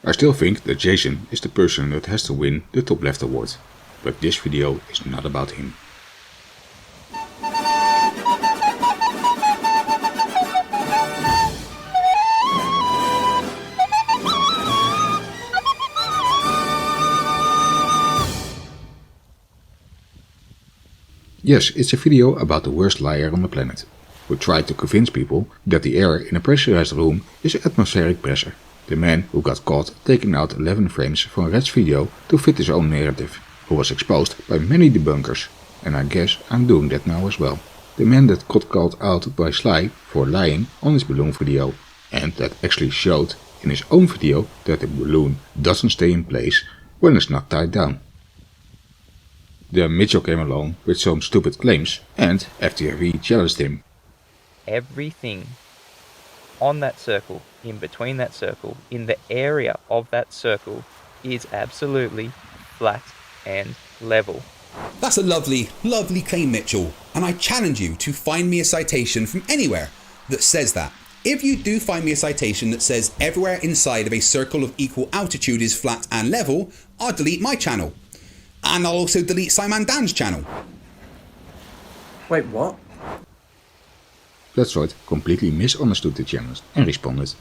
I still think that Jason is the person that has to win the top left award, but this video is not about him. Yes, it's a video about the worst liar on the planet, who tried to convince people that the air in a pressurized room is atmospheric pressure. The man who got caught taking out 11 frames from Red's video to fit his own narrative, who was exposed by many debunkers, and I guess I'm doing that now as well. The man that got called out by Sly for lying on his balloon video, and that actually showed in his own video that the balloon doesn't stay in place when it's not tied down. Then Mitchell came along with some stupid claims and FTRV challenged him. Everything on that circle, in between that circle, in the area of that circle is absolutely flat and level. That's a lovely, lovely claim, Mitchell, and I challenge you to find me a citation from anywhere that says that. If you do find me a citation that says everywhere inside of a circle of equal altitude is flat and level, I'll delete my channel. And I'll also delete Simon Dan's channel. Wait, what? Flatzoid completely misunderstood the challenge and responded.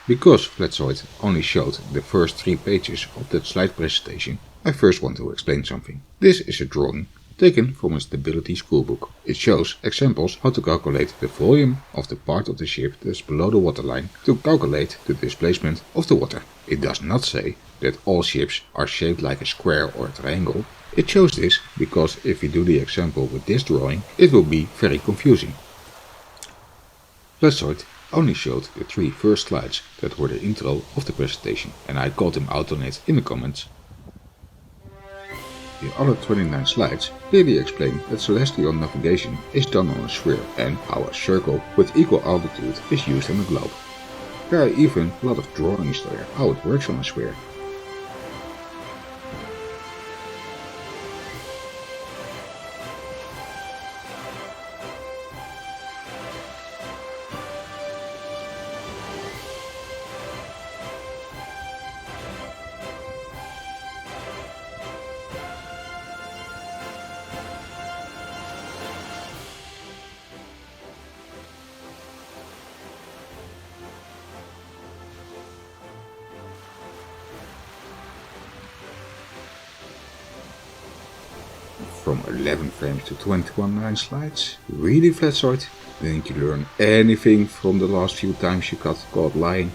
Because Fladzoid only showed the first 3 pages of that slide presentation, I first want to explain something. This is a drawing taken from a stability schoolbook. It shows examples how to calculate the volume of the part of the ship that's below the waterline to calculate the displacement of the water. It does not say that all ships are shaped like a square or a triangle. It shows this because if we do the example with this drawing, it will be very confusing. Flatzoid only showed the 3 first slides that were the intro of the presentation, and I called him out on it in the comments. The other 29 slides clearly explain that celestial navigation is done on a sphere and how a circle with equal altitude is used on a globe. There are even a lot of drawings there how it works on a sphere. From 11 frames to 21 slides? Really, Flatzoid? Didn't you learn anything from the last few times you got caught lying?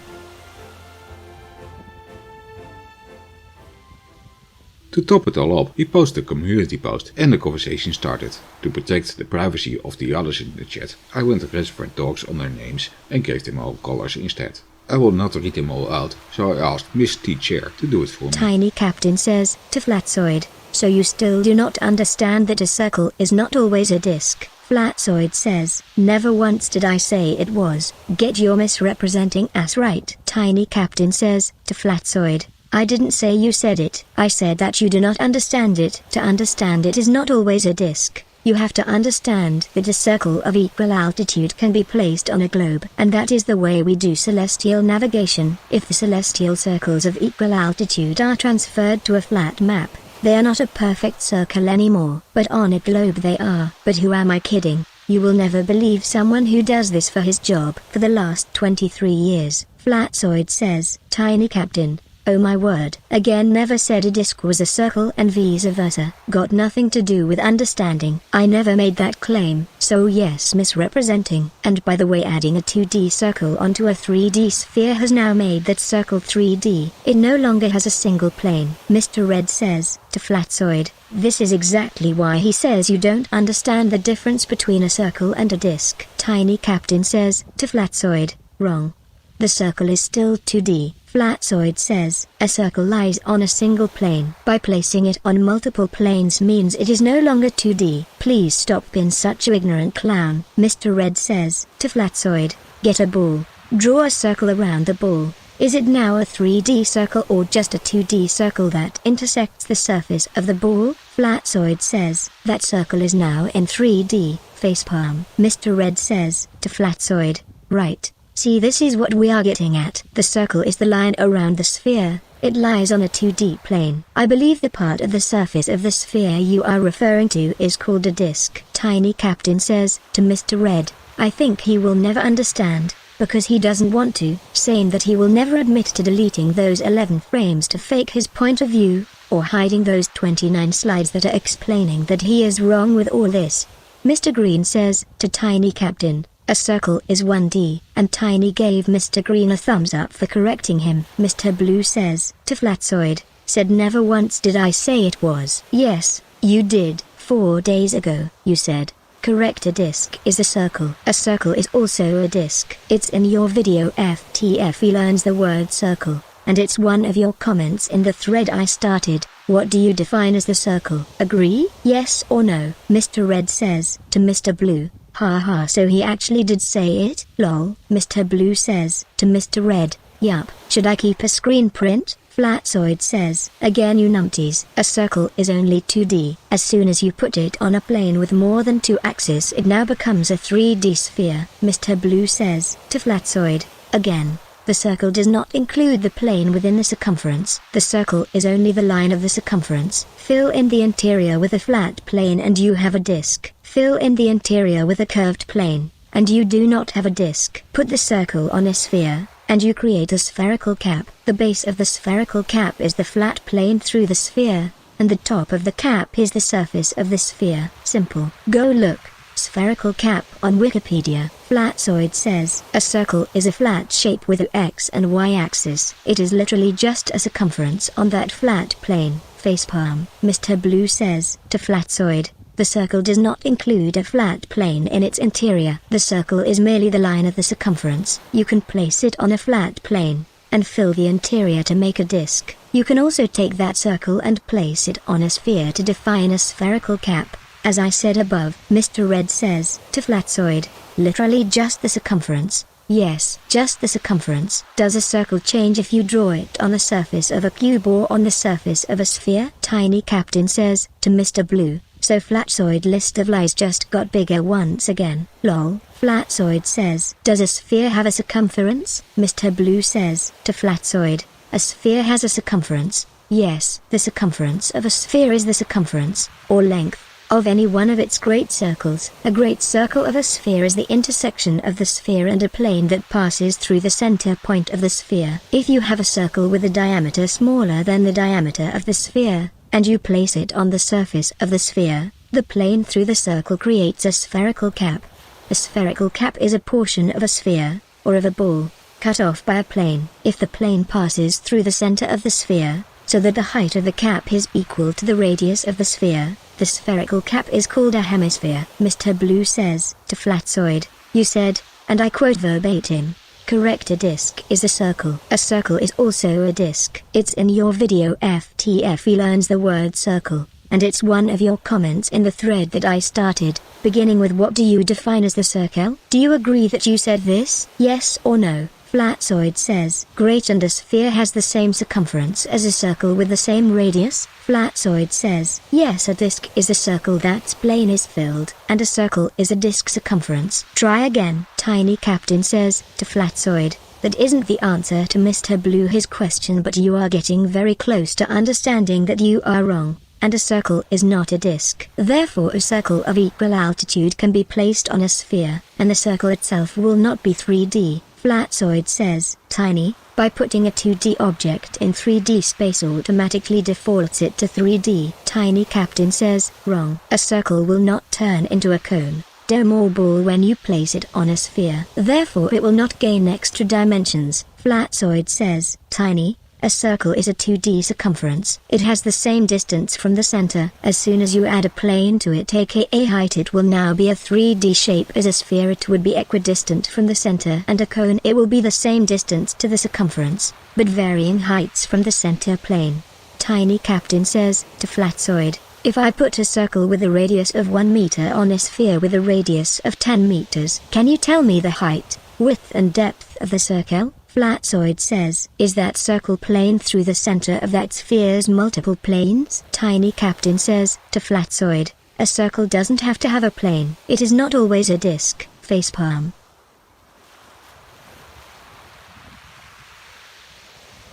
To top it all up, he posted a community post and the conversation started. To protect the privacy of the others in the chat, I went to register dogs on their names and gave them all colors instead. I will not read them all out, so I asked Miss T-Chair to do it for me. Tiny Captain says to Flatzoid, so you still do not understand that a circle is not always a disc. Flatzoid says, never once did I say it was. Get your misrepresenting ass right. Tiny Captain says to Flatzoid, I didn't say you said it. I said that you do not understand it. To understand it is not always a disc. You have to understand that a circle of equal altitude can be placed on a globe, and that is the way we do celestial navigation. If the celestial circles of equal altitude are transferred to a flat map, They are not a perfect circle anymore, but on a globe they are. But who am I kidding? You will never believe someone who does this for his job for the last 23 years. Flatzoid says, Tiny Captain. Oh my word. Again, never said a disc was a circle and vice versa. Got nothing to do with understanding. I never made that claim. So yes, misrepresenting. And by the way, adding a 2D circle onto a 3D sphere has now made that circle 3D. It no longer has a single plane. Mr. Red says, to Flatzoid, this is exactly why he says you don't understand the difference between a circle and a disc. Tiny Captain says, to Flatzoid, wrong. The circle is still 2D. Flatzoid says, a circle lies on a single plane. By placing it on multiple planes means it is no longer 2D. Please stop being such an ignorant clown. Mr. Red says, to Flatzoid, get a ball. Draw a circle around the ball. Is it now a 3D circle or just a 2D circle that intersects the surface of the ball? Flatzoid says, that circle is now in 3D. Facepalm. Mr. Red says, to Flatzoid, right. See, this is what we are getting at. The circle is the line around the sphere. It lies on a 2D plane. I believe the part of the surface of the sphere you are referring to is called a disc. Tiny Captain says, to Mr. Red, I think he will never understand, because he doesn't want to, saying that he will never admit to deleting those 11 frames to fake his point of view, or hiding those 29 slides that are explaining that he is wrong with all this. Mr. Green says, to Tiny Captain, a circle is 1D, and Tiny gave Mr. Green a thumbs up for correcting him. Mr. Blue says, to Flatzoid, said never once did I say it was. Yes, you did, 4 days ago, you said. Correct, a disc is a circle. A circle is also a disc. It's in your video FTF he learns the word circle, and it's one of your comments in the thread I started. What do you define as the circle? Agree? Yes or no? Mr. Red says, to Mr. Blue, haha, so he actually did say it? Lol. Mr. Blue says, to Mr. Red, yup. Should I keep a screen print? Flatzoid says, again you numpties, a circle is only 2D. As soon as you put it on a plane with more than 2 axes it now becomes a 3D sphere. Mr. Blue says, to Flatzoid, again. The circle does not include the plane within the circumference. The circle is only the line of the circumference. Fill in the interior with a flat plane and you have a disc. Fill in the interior with a curved plane, and you do not have a disc. Put the circle on a sphere, and you create a spherical cap. The base of the spherical cap is the flat plane through the sphere, and the top of the cap is the surface of the sphere. Simple. Go look. Spherical cap on Wikipedia. Flatzoid says, a circle is a flat shape with an X and Y axis. It is literally just a circumference on that flat plane. Facepalm. Mr. Blue says, to Flatzoid, the circle does not include a flat plane in its interior. The circle is merely the line of the circumference. You can place it on a flat plane, and fill the interior to make a disc. You can also take that circle and place it on a sphere to define a spherical cap. As I said above, Mr. Red says, to Flatzoid, literally just the circumference. Yes, just the circumference. Does a circle change if you draw it on the surface of a cube or on the surface of a sphere? Tiny Captain says, to Mr. Blue, so Flatzoid list of lies just got bigger once again. Lol. Flatzoid says, does a sphere have a circumference? Mr. Blue says, to Flatzoid, a sphere has a circumference. Yes, the circumference of a sphere is the circumference, or length, of any one of its great circles. A great circle of a sphere is the intersection of the sphere and a plane that passes through the center point of the sphere. If you have a circle with a diameter smaller than the diameter of the sphere, and you place it on the surface of the sphere, the plane through the circle creates a spherical cap. A spherical cap is a portion of a sphere, or of a ball, cut off by a plane. If the plane passes through the center of the sphere, so that the height of the cap is equal to the radius of the sphere, the spherical cap is called a hemisphere. Mr. Blue says, to Flatzoid, you said, and I quote verbatim, correct, a disc is a circle. A circle is also a disc. It's in your video FTF he learns the word circle, and it's one of your comments in the thread that I started, beginning with what do you define as the circle? Do you agree that you said this? Yes or no? Flatzoid says, great, and a sphere has the same circumference as a circle with the same radius? Flatzoid says, yes, a disc is a circle that's plane is filled, and a circle is a disc circumference. Try again. Tiny Captain says, to Flatzoid, that isn't the answer to Mr. Blue his question, but you are getting very close to understanding that you are wrong. and a circle is not a disk. Therefore a circle of equal altitude can be placed on a sphere, and the circle itself will not be 3D. Flatzoid says, Tiny, by putting a 2D object in 3D space automatically defaults it to 3D. Tiny Captain says, wrong. A circle will not turn into a cone, dome or ball when you place it on a sphere. Therefore it will not gain extra dimensions. Flatzoid says, Tiny, a circle is a 2D circumference. It has the same distance from the center. As soon as you add a plane to it, aka height, it will now be a 3D shape. As a sphere it would be equidistant from the center, and a cone it will be the same distance to the circumference, but varying heights from the center plane. Tiny Captain says, to Flatzoid, if I put a circle with a radius of 1 meter on a sphere with a radius of 10 meters, can you tell me the height, width and depth of the circle? Flatzoid says, is that circle plane through the center of that sphere's multiple planes? Tiny Captain says, to Flatzoid, a circle doesn't have to have a plane. It is not always a disk. Facepalm.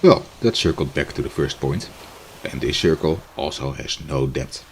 Well, that circled back to the first point. And this circle also has no depth.